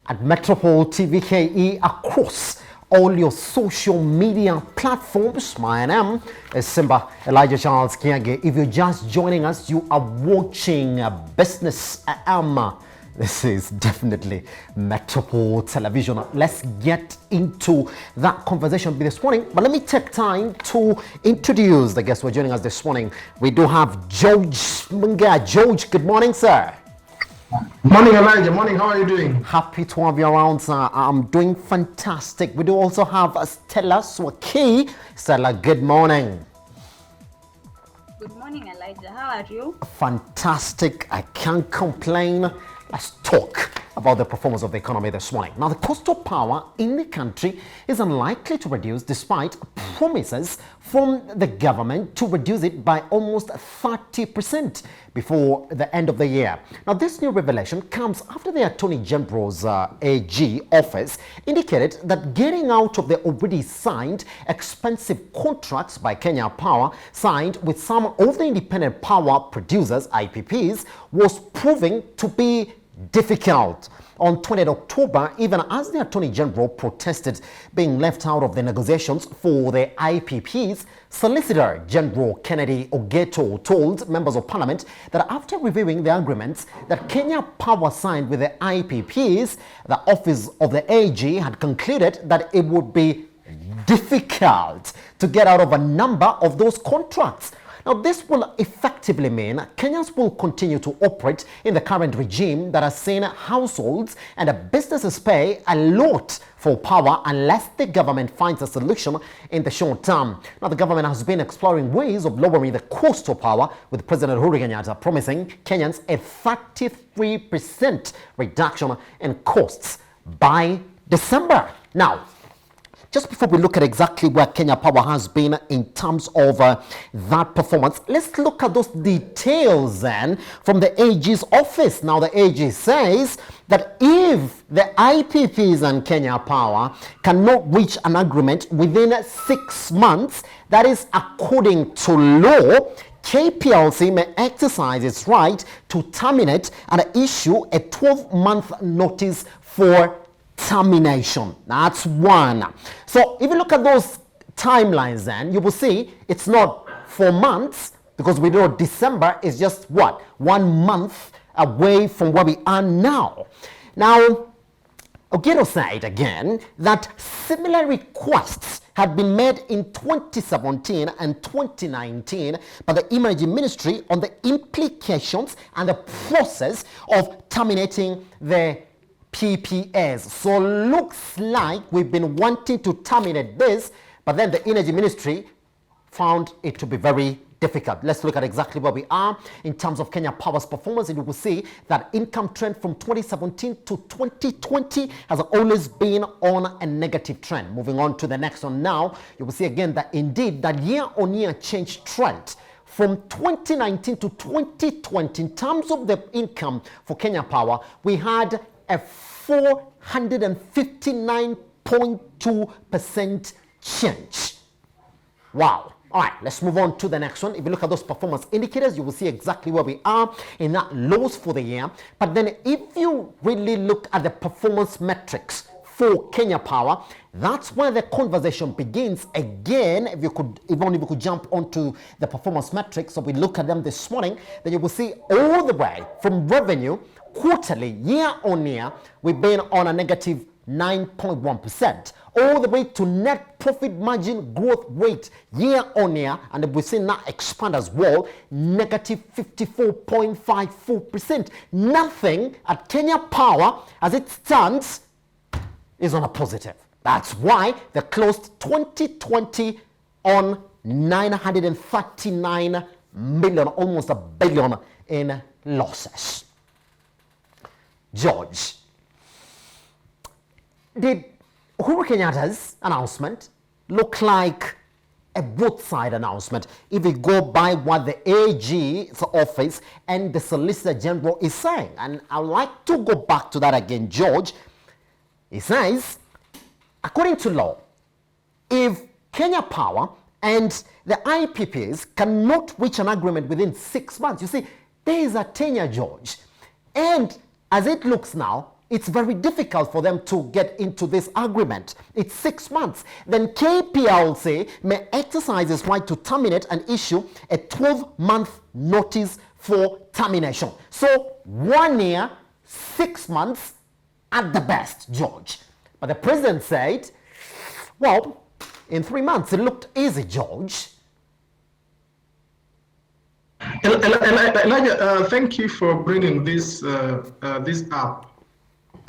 at Metropole TVKE across all your social media platforms. My name is Simba Elijah Charles Kiage. If you're just joining us, you are watching Business AM. This is definitely Metropole Television. Let's get into that conversation this morning. But let me take time to introduce the guests who are joining us this morning. We do have George Munga. George, good morning, sir. Morning, Elijah. Morning. How are you doing? Happy to have you around, sir. I'm doing fantastic. We do also have Stella Swaki. Stella, good morning. Good morning, Elijah. How are you? Fantastic. I can't complain. Let's talk about the performance of the economy this morning. Now, the cost of power in the country is unlikely to reduce despite promises from the government to reduce it by almost 30% before the end of the year. Now, this new revelation comes after the Attorney General's AG office indicated that getting out of the already signed expensive contracts by Kenya Power signed with some of the independent power producers, IPPs, was proving to be difficult. On 20th October, even as the Attorney General protested being left out of the negotiations for the IPPs, Solicitor General Kennedy Ogeto told members of Parliament that after reviewing the agreements that Kenya Power signed with the IPPs, the office of the AG had concluded that it would be difficult to get out of a number of those contracts. Now, this will effectively mean Kenyans will continue to operate in the current regime that has seen households and businesses pay a lot for power unless the government finds a solution in the short term. Now, the government has been exploring ways of lowering the cost of power, with President Uhuru Kenyatta promising Kenyans a 33% reduction in costs by December. Now, just before we look at exactly where Kenya Power has been in terms of that performance, let's look at those details then from the AG's office. Now, the AG says that if the IPPs and Kenya Power cannot reach an agreement within 6 months, that is according to law, KPLC may exercise its right to terminate and issue a 12-month notice for termination. That's one. So if you look at those timelines, then you will see it's not 4 months, because we know December is just what, 1 month away from where we are now. Now, Ogeto said again that similar requests had been made in 2017 and 2019 by the Energy Ministry on the implications and the process of terminating the PPS. So looks like we've been wanting to terminate this, but then the Energy Ministry found it to be very difficult. Let's look at exactly where we are in terms of Kenya Power's performance, and you will see that income trend from 2017 to 2020 has always been on a negative trend. Moving on to the next one now, you will see again that indeed that year-on-year change trend from 2019 to 2020 in terms of the income for Kenya Power, we had a 459.2% change. Wow. All right, let's move on to the next one. If you look at those performance indicators, you will see exactly where we are in that lows for the year. But then if you really look at the performance metrics for Kenya Power, that's where the conversation begins again. If you could jump onto the performance metrics, so we look at them this morning, then you will see all the way from revenue, quarterly, year on year, we've been on a negative 9.1%, all the way to net profit margin growth rate year on year, and we've seen that expand as well, negative 54.54%. Nothing at Kenya Power as it stands is on a positive. That's why they closed 2020 on 939 million, almost $1 billion in losses. George, did Uhuru Kenyatta's announcement look like a both-side announcement if we go by what the AG's office and the Solicitor General is saying? And I'd like to go back to that again, George. He says, according to law, if Kenya Power and the IPPs cannot reach an agreement within 6 months, you see, there is a tenure, George. And as it looks now, it's very difficult for them to get into this agreement. It's 6 months. Then KPLC may exercise its right to terminate and issue a 12-month notice for termination. So 1 year, 6 months at the best, George. But the president said, well, in 3 months, it looked easy, George. Elijah, thank you for bringing this up.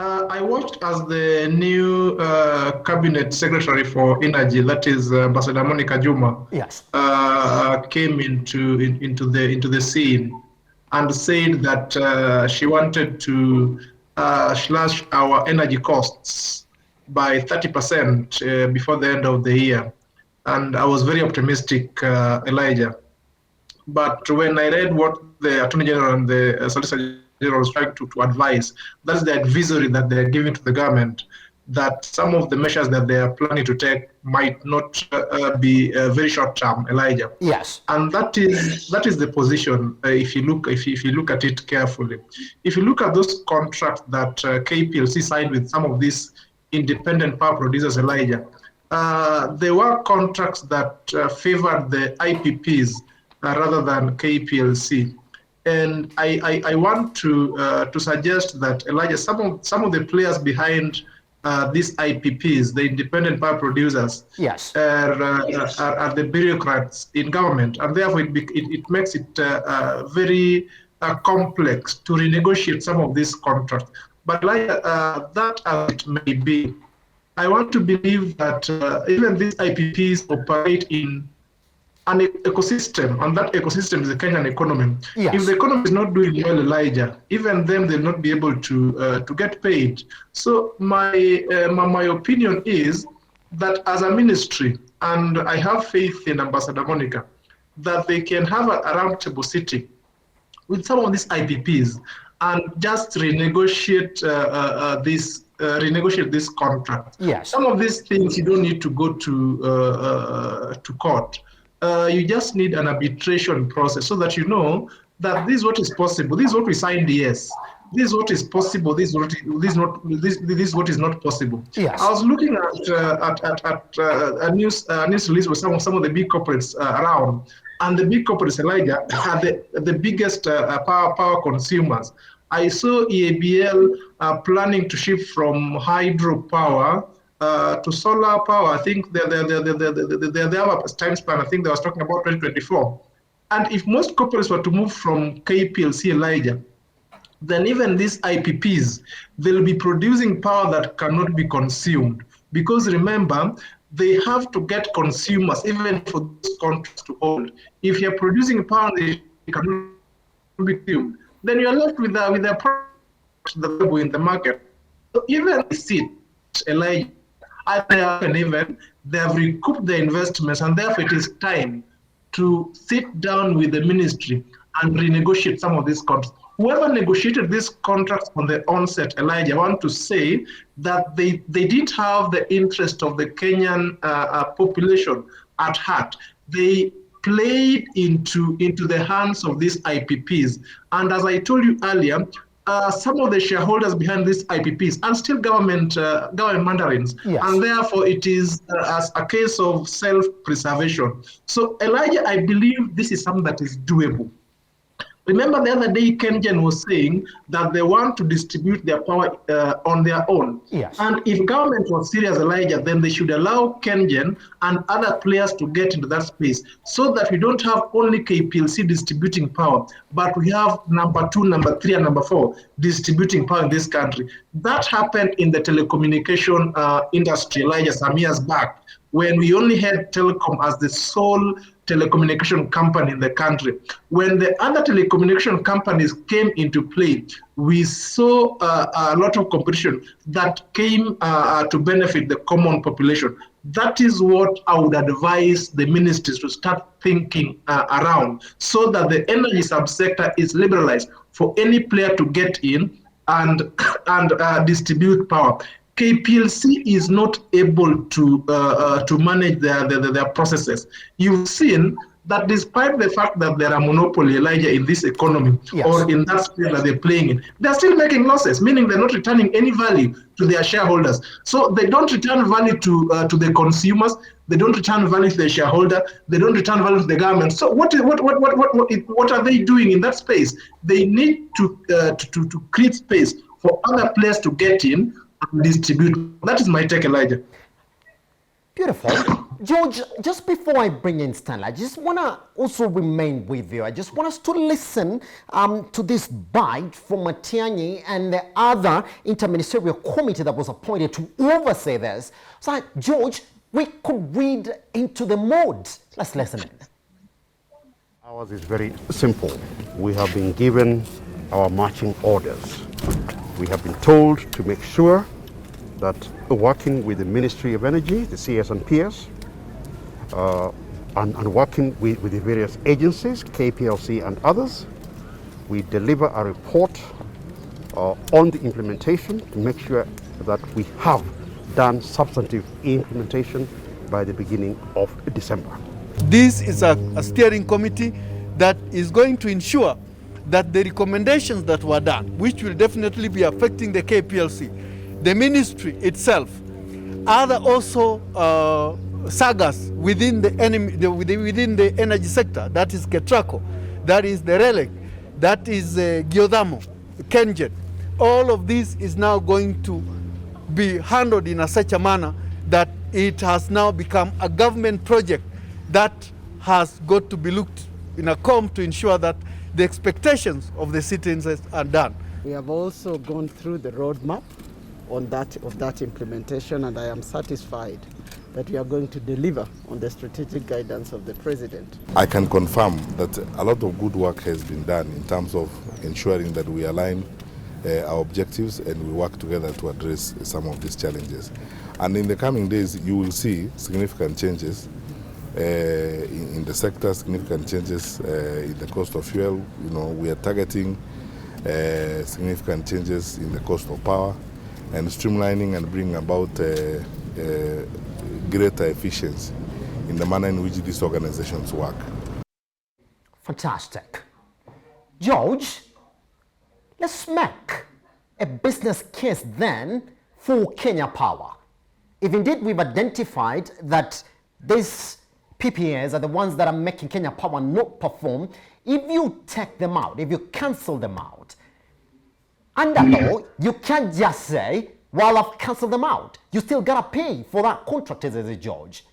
I watched as the new cabinet secretary for energy, that is Ambassador Monica Juma, yes, came into the scene and said that she wanted to slash our energy costs by 30% before the end of the year, and I was very optimistic, Elijah. But when I read what the Attorney General and the Solicitor General was trying to advise, that's the advisory that they're giving to the government, that some of the measures that they are planning to take might not be very short term, Elijah. Yes. And that is the position. If you look at it carefully, if you look at those contracts that KPLC signed with some of these independent power producers, Elijah, there were contracts that favored the IPPs rather than KPLC. And I want to suggest that, Elijah, some of the players behind these IPPs, the independent power producers, yes, are the bureaucrats in government, and therefore it makes it very complex to renegotiate some of these contracts. But that as it may be, I want to believe that even these IPPs operate in an ecosystem, and that ecosystem is the Kenyan economy. Yes. If the economy is not doing well, Elijah, even them, they'll not be able to get paid. So my opinion is that as a ministry, and I have faith in Ambassador Monica, that they can have a roundtable sitting with some of these IPPs and just renegotiate this contract. yes, Some of these things you don't need to go to court. You just need an arbitration process so that you know that this is what is possible. This is what we signed. Yes, this is what is possible. This is what is not possible. yes. I was looking at a news release with some of the big corporates around, and the big corporates, Elijah, are the biggest power consumers. I saw EABL planning to shift from hydropower to solar power. I think they have a time span. I think they was talking about 2024. And if most corporates were to move from KPLC, Elijah, then even these IPPs, they'll be producing power that cannot be consumed. Because remember, they have to get consumers, even for those contracts to hold. If you're producing power that cannot be consumed, then you're left with a product that will in the market. So even the Elijah, and even they have recouped their investments, and therefore it is time to sit down with the ministry and renegotiate some of these contracts. Whoever negotiated these contracts on the onset, Elijah, I want to say that they didn't have the interest of the Kenyan population at heart. They played into the hands of these IPPs. And as I told you earlier, some of the shareholders behind these IPPs are still government mandarins, yes, and therefore it is as a case of self-preservation. So, Elijah, I believe this is something that is doable. Remember the other day, KenGen was saying that they want to distribute their power on their own. Yes. And if government was serious, Elijah, then they should allow KenGen and other players to get into that space so that we don't have only KPLC distributing power, but we have number 2, number 3, and number 4 distributing power in this country. That happened in the telecommunication industry, Elijah, some years back, when we only had telecom as the sole telecommunication company in the country. When the other telecommunication companies came into play, we saw a lot of competition that came to benefit the common population. That is what I would advise the ministries to start thinking around, so that the energy subsector is liberalized for any player to get in and distribute power. KPLC is not able to manage their processes. You've seen that despite the fact that there are monopoly, Elijah, in this economy or in that space that they're playing in, they're still making losses, meaning they're not returning any value to their shareholders. So they don't return value to the consumers. They don't return value to the shareholder. They don't return value to the government. So what are they doing in that space? They need to create space for other players to get in and distribute. That is my take, Elijah. Beautiful. George, just before I bring in Stanley, I just want to also remain with you. I just want us to listen to this bite from Matiang'i and the other interministerial committee that was appointed to oversee this. So, George, we could read into the mode. Let's listen in. Ours is very simple. We have been given our marching orders. We have been told to make sure that working with the Ministry of Energy, the CS and PS, and working with the various agencies, KPLC and others, we deliver a report on the implementation to make sure that we have done substantive implementation by the beginning of December. This is a steering committee that is going to ensure that the recommendations that were done, which will definitely be affecting the KPLC, the ministry itself, other also sagas within the energy sector, that is Ketraco, that is the Relic, that is Giodamo, Kenjet. All of this is now going to be handled in such a manner that it has now become a government project that has got to be looked in a comb to ensure that the expectations of the citizens are done. We have also gone through the roadmap of that implementation, and I am satisfied that we are going to deliver on the strategic guidance of the President. I can confirm that a lot of good work has been done in terms of ensuring that we align our objectives and we work together to address some of these challenges. And in the coming days, you will see significant changes in the sector, significant changes in the cost of fuel. You know, we are targeting significant changes in the cost of power, and streamlining and bringing about greater efficiency in the manner in which these organizations work. Fantastic. George, let's make a business case then for Kenya Power. If indeed we've identified that these PPAs are the ones that are making Kenya Power not perform, if you take them out, if you cancel them out, under law, you can't just say, well, I've cancelled them out. You still got to pay for that contract, as a George.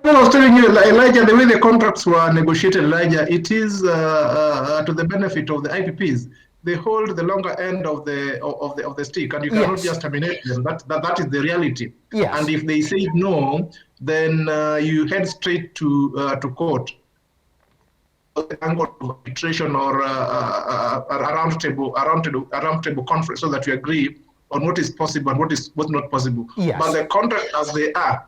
Well, I was telling you, Elijah, the way the contracts were negotiated, Elijah, it is to the benefit of the IPPs. They hold the longer end of the stick, and you cannot just terminate them. That is the reality. Yes. And if they say no, then you head straight to court. Arbitration or a roundtable conference, so that you agree on what is possible and what's not possible. Yes. But the contract as they are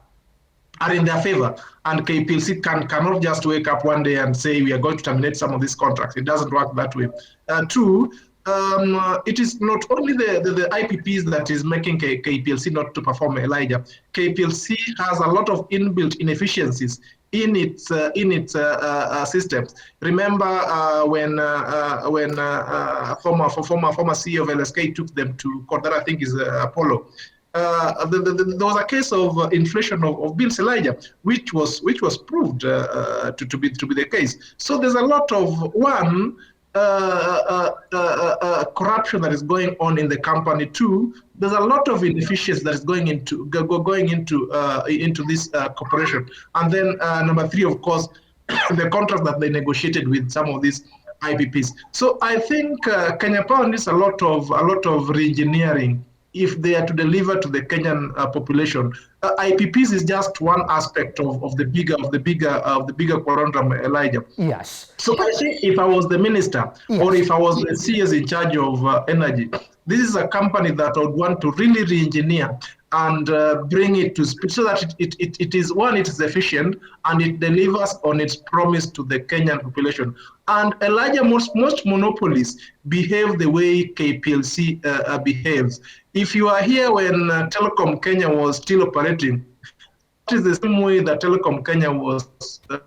in their favor, and KPLC cannot just wake up one day and say we are going to terminate some of these contracts. It doesn't work that way. Two, it is not only the IPPs that is making KPLC not to perform, Elijah. KPLC has a lot of inbuilt inefficiencies in its systems. Remember when former CEO of LSK took them to court, that I think is Apollo. There was a case of inflation of bills, Elijah, which was proved to be the case. So there's a lot of corruption that is going on in the company. Two, there's a lot of inefficiency that is going into this corporation. And then number three, of course, the contract that they negotiated with some of these IPPs. So I think Kenya Power needs a lot of re-engineering if they are to deliver to the Kenyan population. IPPs is just one aspect of the bigger conundrum, Elijah. Yes. So I think if I was the minister, or if I was the CS in charge of energy, this is a company that I would want to really re-engineer and bring it to speed, so that it is efficient and it delivers on its promise to the Kenyan population. And Elijah, most monopolies behave the way KPLC behaves. If you are here when Telecom Kenya was still operating, is the same way that Telecom Kenya was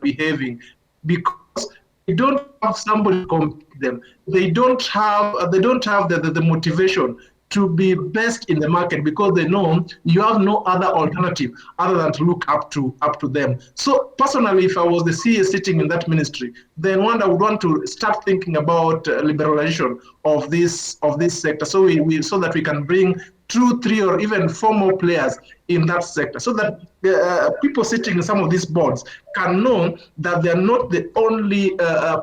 behaving, because they don't have somebody to compete them. They don't have the motivation to be best in the market, because they know you have no other alternative other than to look up to them. So personally, if I was the CA sitting in that ministry, then I would want to start thinking about liberalization of this sector, so so that we can bring 2, 3, or even 4 more players in that sector, so that people sitting in some of these boards can know that they're not the only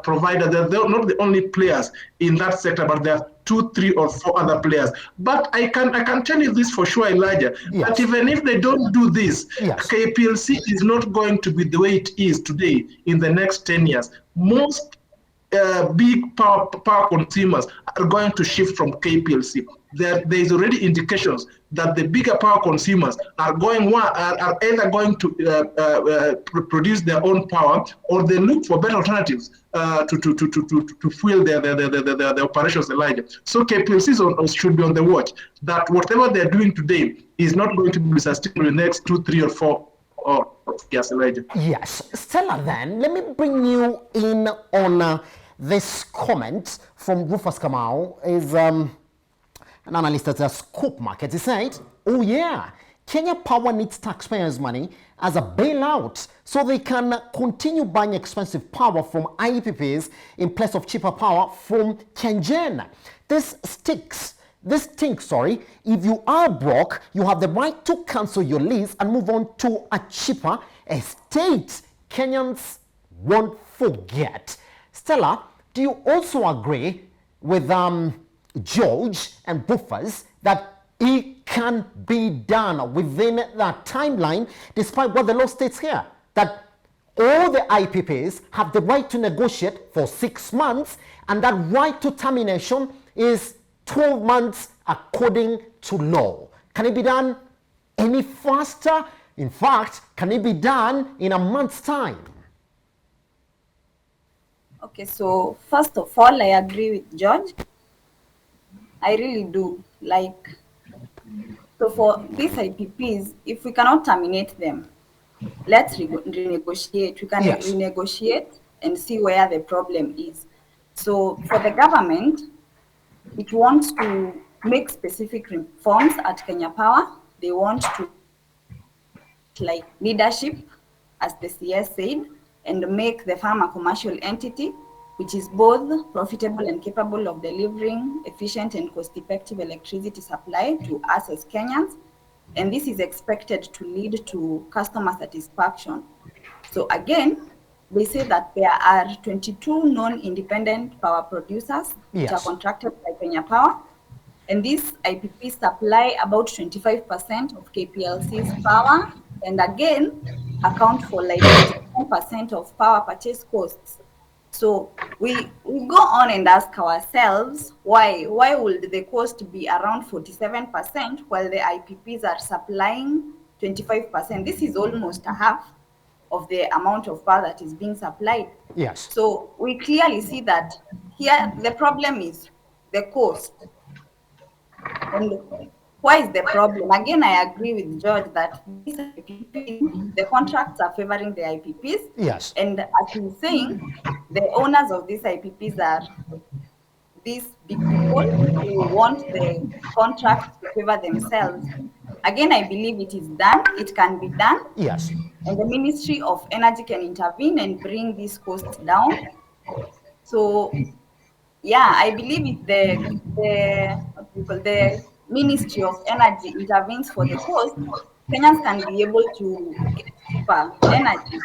provider, they're not the only players in that sector, but there are 2, 3, or 4 other players. But I can tell you this for sure, Elijah, Yes. that even if they don't do this, Yes. KPLC is not going to be the way it is today in the next 10 years. Most big power consumers are going to shift from KPLC. There is already indications that the bigger power consumers are either going to produce their own power, or they look for better alternatives to fuel their operations, Elijah. So KPLC should be on the watch that whatever they're doing today is not going to be sustainable in the next 2, 3, or 4 years, Elijah. Yes. Stella, then, let me bring you in on this comment from Rufus Kamau, is an analyst at the Scoop Market. He said, oh yeah, Kenya Power needs taxpayers' money as a bailout so they can continue buying expensive power from IPPs in place of cheaper power from KenGen. This stinks. If you are broke, you have the right to cancel your lease and move on to a cheaper estate. Kenyans won't forget. Stella, do you also agree with George and Buffers that it can be done within that timeline, despite what the law states here, that all the IPPs have the right to negotiate for 6 months, and that right to termination is 12 months according to law? Can it be done any faster? In fact, can it be done in a month's time? Okay, so first of all, I agree with George. I really do. So for these IPPs, if we cannot terminate them, let's renegotiate. We can renegotiate and see where the problem is. So for the government, it wants to make specific reforms at Kenya Power. They want to, like leadership, as the CS said, and make the farm a commercial entity, which is both profitable and capable of delivering efficient and cost-effective electricity supply to us as Kenyans. And this is expected to lead to customer satisfaction. So again, they say that there are 22 non-independent power producers which are contracted by Kenya Power. And these IPPs supply about 25% of KPLC's power, and again, account for like 10% of power purchase costs. So we go on and ask ourselves, why would the cost be around 47% while the IPPs are supplying 25%? This is almost a half of the amount of power that is being supplied. Yes. So we clearly see that here the problem is the cost. And why is the problem? Again, I agree with George that these IPPs, the contracts are favoring the IPPs. Yes. And as he's saying, the owners of these IPPs are these big people who want the contracts to favor themselves. Again, I believe it is done. It can be done. Yes. And the Ministry of Energy can intervene and bring these costs down. So, yeah, I believe if the Ministry of Energy intervenes for the cost, Kenyans can be able to get cheaper energy.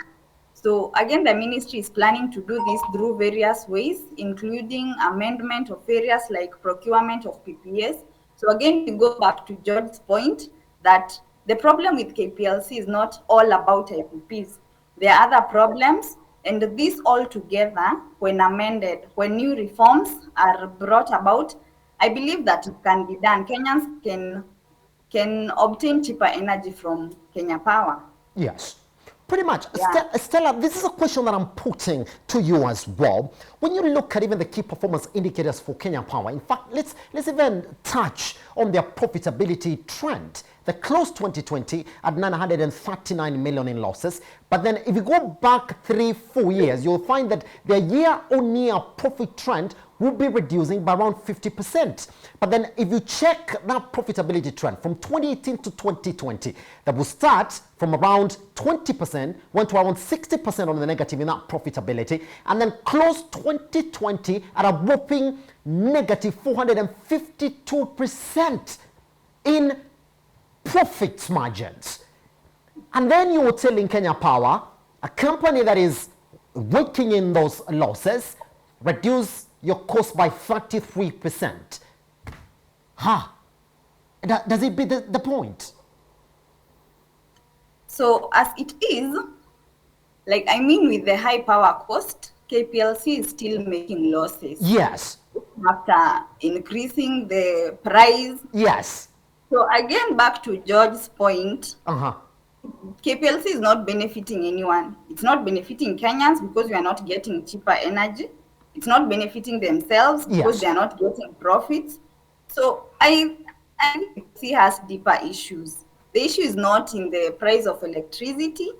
So again, the ministry is planning to do this through various ways, including amendment of areas like procurement of PPAs. So again, we go back to George's point that the problem with KPLC is not all about IPPs. There are other problems, and this all together, when amended, when new reforms are brought about, I believe that it can be done. Kenyans can obtain cheaper energy from Kenya Power. Yes. Pretty much. Yeah. Stella, this is a question that I'm putting to you as well. When you look at even the key performance indicators for Kenya Power, in fact, let's even touch on their profitability trend. They closed 2020 at 939 million in losses. But then if you go back 3-4 years, you'll find that their year-on-year profit trend will be reducing by around 50%. But then if you check that profitability trend from 2018 to 2020, that will start from around 20%, went to around 60% on the negative in that profitability, and then closed 2020 at a whopping negative 452% in profit margins. And then you will tell in Kenya Power, a company that is raking in those losses, reduce your cost by 33%. Does it be the point? So as it is, with the high power cost, KPLC is still making losses. Yes. After increasing the price. Yes. So again, back to George's point, KPLC is not benefiting anyone. It's not benefiting Kenyans because we are not getting cheaper energy. It's not benefiting themselves because they are not getting profits. So I think KPLC has deeper issues. The issue is not in the price of electricity,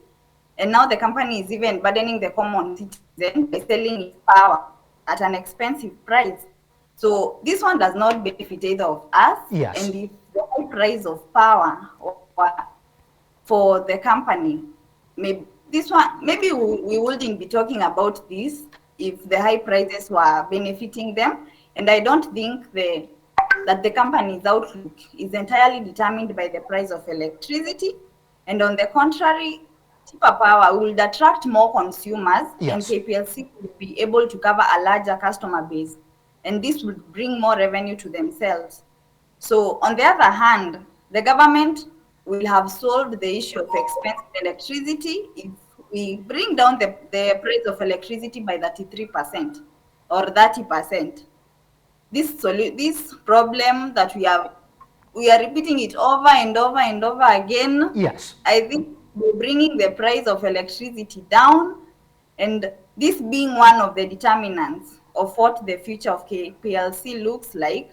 and now the company is even burdening the common citizen by selling its power at an expensive price. So this one does not benefit either of us. Yes. And if the high price of power for the company, maybe we wouldn't be talking about this if the high prices were benefiting them. And I don't think that the company's outlook is entirely determined by the price of electricity. And on the contrary, cheaper power will attract more consumers, and KPLC will be able to cover a larger customer base. And this will bring more revenue to themselves. So on the other hand, the government will have solved the issue of expensive electricity if we bring down the price of electricity by 33% or 30%. This problem that we are repeating it over and over and over again. Yes. I think we're bringing the price of electricity down, and this being one of the determinants of what the future of KPLC looks like,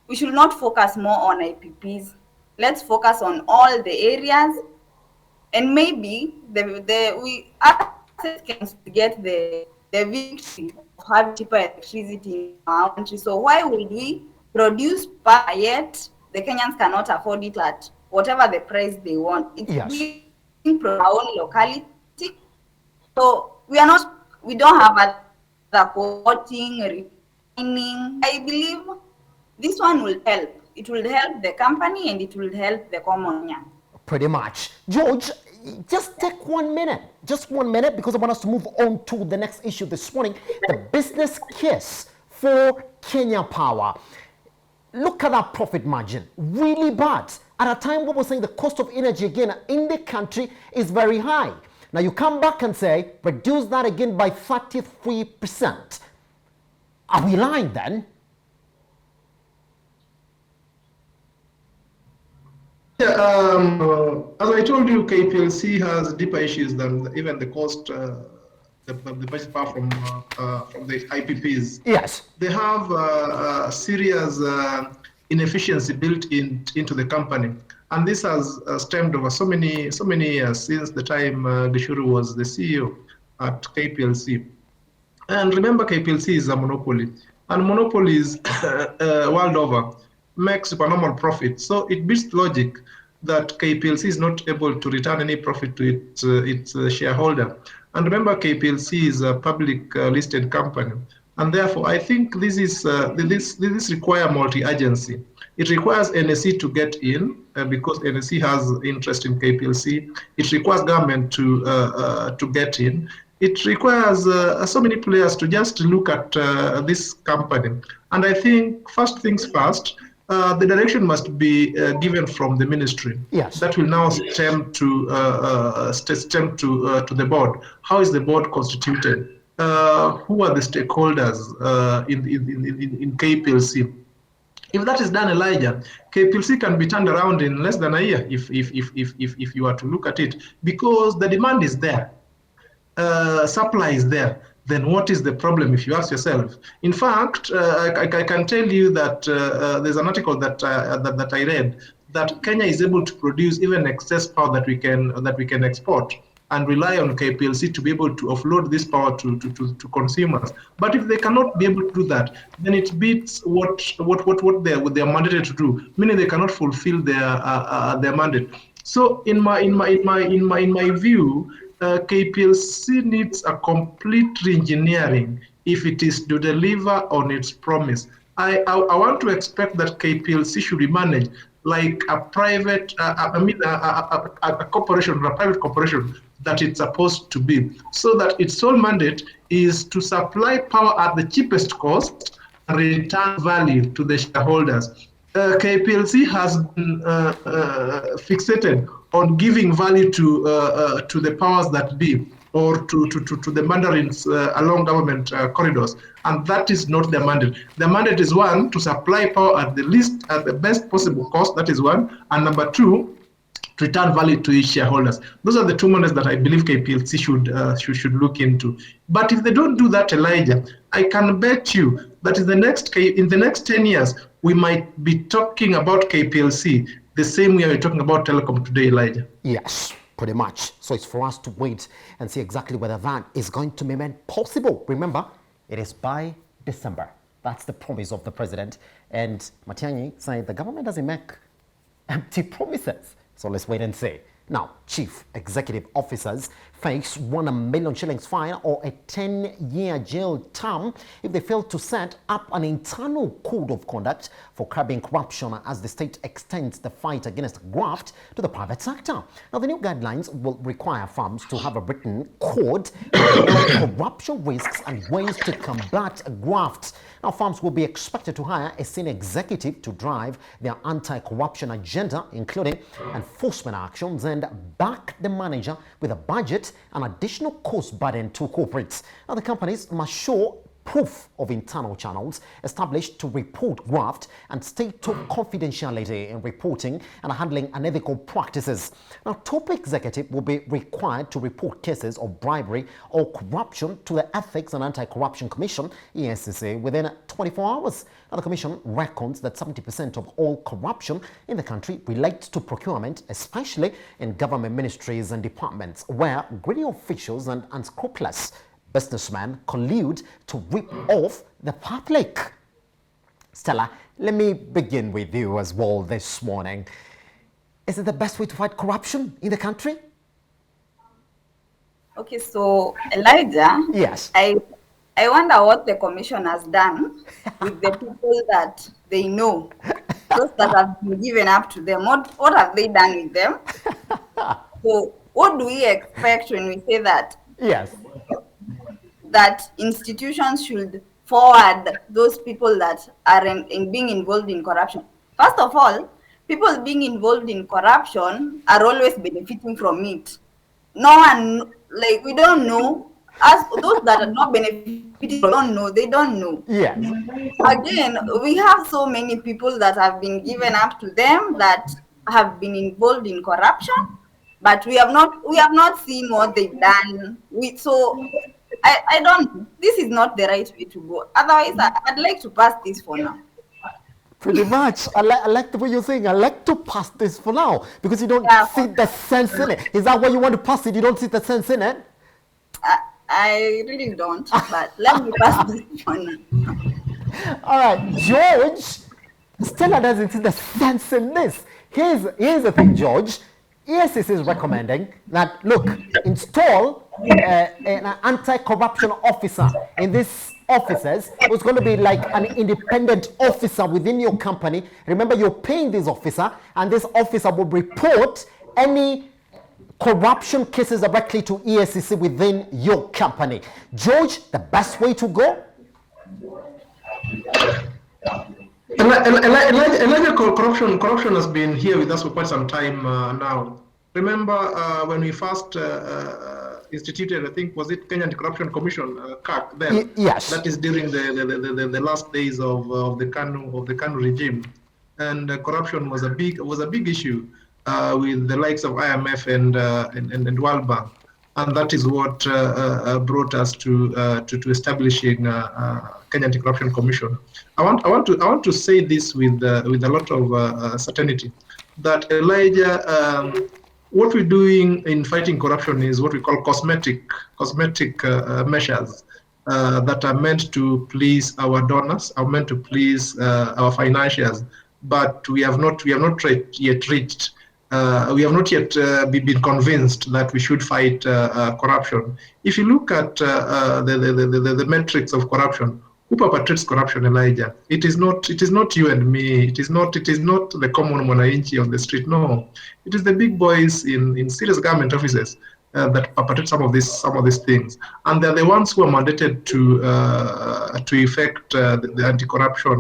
we should not focus more on IPPs. Let's focus on all the areas, and maybe we can get the victory of having cheaper electricity in our country. So why would we produce power yet the Kenyans cannot afford it at whatever the price they want? It's being from our own locality. So we don't have a supporting, refining. I believe this one will help. It will help the company and it will help the common man. Pretty much. George, just take 1 minute. Just 1 minute, because I want us to move on to the next issue this morning. The business case for Kenya Power. Look at that profit margin. Really bad. At a time when we're saying the cost of energy again in the country is very high. Now you come back and say, reduce that again by 33%. Are we lying then? Yeah, as I told you, KPLC has deeper issues than even the cost, the budget power from the IPPs. Yes. They have a serious inefficiency built into the company, and this has stemmed over so many years since the time Gishuru was the CEO at KPLC. And remember, KPLC is a monopoly, and monopolies world over make supernormal profit. So it beats logic that KPLC is not able to return any profit to its shareholder. And remember, KPLC is a public listed company, and therefore I think this requires multi-agency. It requires NSC to get in because NSC has interest in KPLC. It requires government to get in. It requires so many players to just look at this company. And I think first things first, the direction must be given from the ministry. Yes. That will now stem to the board. How is the board constituted? Who are the stakeholders in KPLC? If that is done, Elijah, KPLC can be turned around in less than a year if you are to look at it, because the demand is there, supply is there. then what is the problem if you ask yourself? In fact, I can tell you that there's an article that I read that Kenya is able to produce even excess power that we can export and rely on KPLC to be able to offload this power to consumers. But if they cannot be able to do that, then it beats what they're mandated to do, meaning they cannot fulfill their mandate. So in my view, KPLC needs a complete re-engineering if it is to deliver on its promise. I want to expect that KPLC should be managed like a private, a corporation, a private corporation that it's supposed to be, so that its sole mandate is to supply power at the cheapest cost and return value to the shareholders. KPLC has been fixated on giving value to the powers that be, or to the mandarins along government corridors, and that is not their mandate. Their mandate is, one, to supply power at the best possible cost. That is one, and number two, to return value to its shareholders. Those are the two mandates that I believe KPLC should look into. But if they don't do that, Elijah, I can bet you that in the next 10 years, we might be talking about KPLC the same way we're talking about telecom today, Elijah. Yes, pretty much. So it's for us to wait and see exactly whether that is going to be made possible. Remember, it is by December. That's the promise of the president. And Matiang'i said the government doesn't make empty promises. So let's wait and see. Now, chief executive officers face 1 million shillings fine or a 10-year jail term if they fail to set up an internal code of conduct for curbing corruption as the state extends the fight against graft to the private sector. Now, the new guidelines will require firms to have a written code on corruption risks and ways to combat graft. Now, firms will be expected to hire a senior executive to drive their anti-corruption agenda, including enforcement actions, and back the manager with a budget and additional cost burden to corporates. Now, the companies must show proof of internal channels established to report graft and state to confidentiality in reporting and handling unethical practices. Now, top executive will be required to report cases of bribery or corruption to the Ethics and Anti-Corruption Commission, EACC, within 24 hours. Now, the commission reckons that 70% of all corruption in the country relates to procurement, especially in government ministries and departments, where greedy officials and unscrupulous businessmen collude to rip off the public. Stella, let me begin with you as well this morning. Is it the best way to fight corruption in the country? Okay, so Elijah, yes, I wonder what the commission has done with the people that they know, those that have been given up to them. What have they done with them? So what do we expect when we say that? Yes. That institutions should forward those people that are in being involved in corruption. First of all, people being involved in corruption are always benefiting from it. No one, like, we don't know. As those that are not benefiting, don't know. They don't know. Yes. Again, we have so many people that have been given up to them that have been involved in corruption, but we have not seen what they've done. I don't, this is not the right way to go. Otherwise, I'd like to pass this for now. Pretty much. I like the way you think. I like to pass this for now because you don't see the sense in it. Is that why you want to pass it? You don't see the sense in it? I really don't, but let me pass this for now. All right, George, Stella doesn't see the sense in this. Here's the thing, George. ESS is recommending that, look, install an anti-corruption officer in these offices. It's going to be like an independent officer within your company. Remember, you're paying this officer, and this officer will report any corruption cases directly to ESCC within your company. George, the best way to go? Elijah, corruption has been here with us for quite some time now. Remember when we first instituted, I think, was it Kenya Anticorruption Commission, CAC, then? Yes. That is during the last days of the KANU regime, and corruption was a big issue with the likes of IMF and World Bank. and that is what brought us to establishing Kenya Anti-Corruption Commission. I want to say this with a lot of certainty, that Elijah, what we're doing in fighting corruption is what we call cosmetic measures that are meant to please our donors, are meant to please our financiers, but we have not yet reached. We have not yet been convinced that we should fight corruption. If you look at the metrics of corruption, who perpetrates corruption, Elijah? It is not you and me. It is not the common mwananchi on the street. No, it is the big boys in serious government offices that perpetrate some of these things, and they're the ones who are mandated to effect the anti-corruption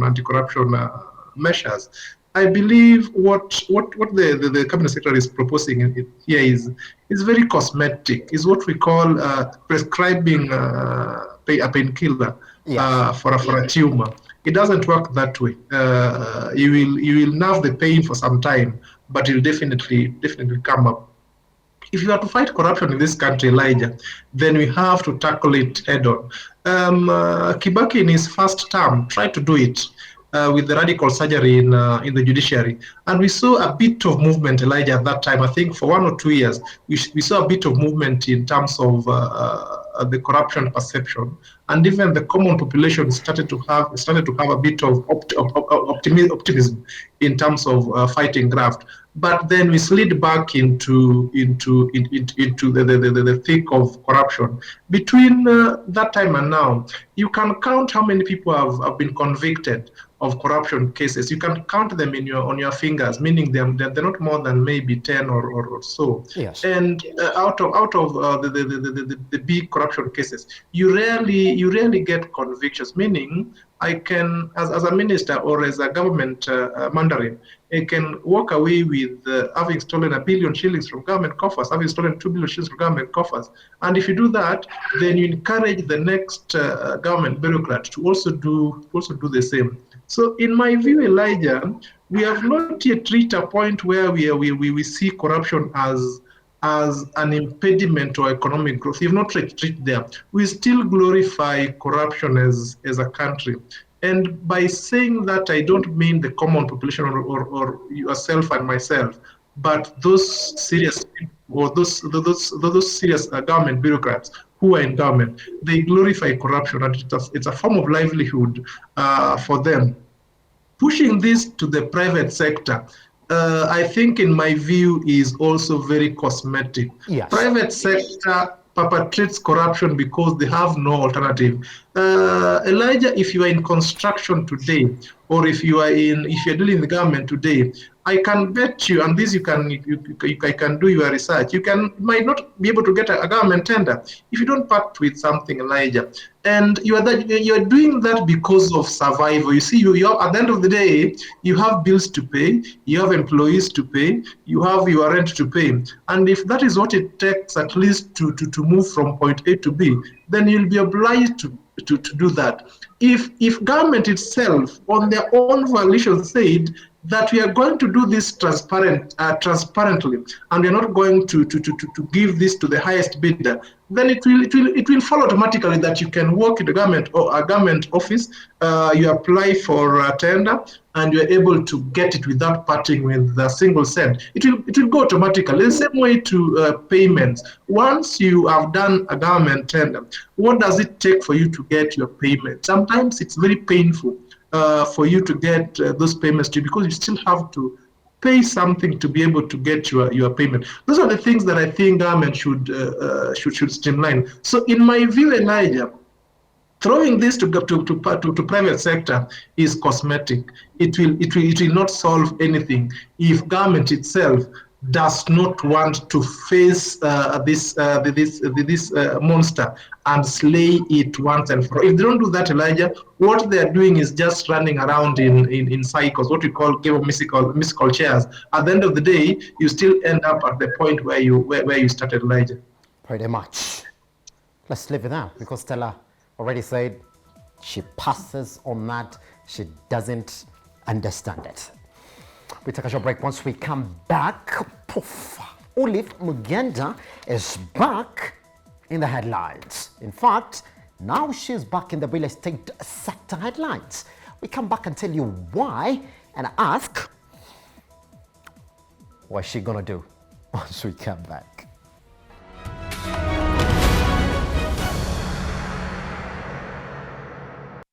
measures. I believe what the cabinet secretary is proposing here is very cosmetic. Is what we call prescribing a painkiller for a tumor. It doesn't work that way. You will have the pain for some time, but it'll definitely come up. If you are to fight corruption in this country, Elijah, then we have to tackle it head on. Kibaki in his first term tried to do it with the radical surgery in the judiciary, and we saw a bit of movement, Elijah, at that time. I think for 1 or 2 years, we saw a bit of movement in terms of the corruption perception, and even the common population started to have a bit of optimism in terms of fighting graft. But then we slid back into the thick of corruption. Between that time and now, you can count how many people have been convicted of corruption cases. You can count them on your fingers, meaning they're not more than maybe 10 or so. Yes. And out of the big corruption cases, you rarely get convictions. Meaning, I can, as a minister or as a government mandarin, I can walk away with having stolen 1 billion shillings from government coffers, having stolen 2 billion shillings from government coffers. And if you do that, then you encourage the next government bureaucrat to also do the same. So in my view, Elijah, we have not yet reached a point where we see corruption as an impediment to economic growth. We've not reached there. We still glorify corruption as a country. And by saying that, I don't mean the common population or yourself and myself, but those serious or those serious government bureaucrats who are in government. They glorify corruption, and it's a form of livelihood for them. Pushing this to the private sector, I think, in my view, is also very cosmetic. Yes. Private sector perpetrates corruption because they have no alternative. Elijah, if you are in construction today, or if you're dealing in the government today, I can bet you, and this you can do your research. You might not be able to get a government tender if you don't part with something, Elijah. And you are doing that because of survival. You see, you at the end of the day, you have bills to pay, you have employees to pay, you have your rent to pay, and if that is what it takes, at least to move from point A to B, then you'll be obliged to do that. If government itself, on their own volition, said that we are going to do this transparently, and we are not going to give this to the highest bidder, then it will follow automatically that you can work in the government or a government office, you apply for a tender, and you are able to get it without parting with a single cent. It will go automatically. The same way to payments. Once you have done a government tender, what does it take for you to get your payment? Sometimes it's very painful for you to get those payments too, because you still have to pay something to be able to get your payment. Those are the things that I think government should streamline. So in my view, Elijah, throwing this to private sector is cosmetic. It will not solve anything if government itself does not want to face this monster and slay it once and for all. If they don't do that, Elijah, what they are doing is just running around in cycles, what we call game of musical chairs. At the end of the day, you still end up at the point where you started, Elijah. Pretty much. Let's leave it there, because Stella already said she passes on that. She doesn't understand it. We take a short break. Once we come back, poof, Olive Mugenda is back in the headlines. In fact, now she's back in the real estate sector headlines. We come back and tell you why and ask what's she gonna do once we come back.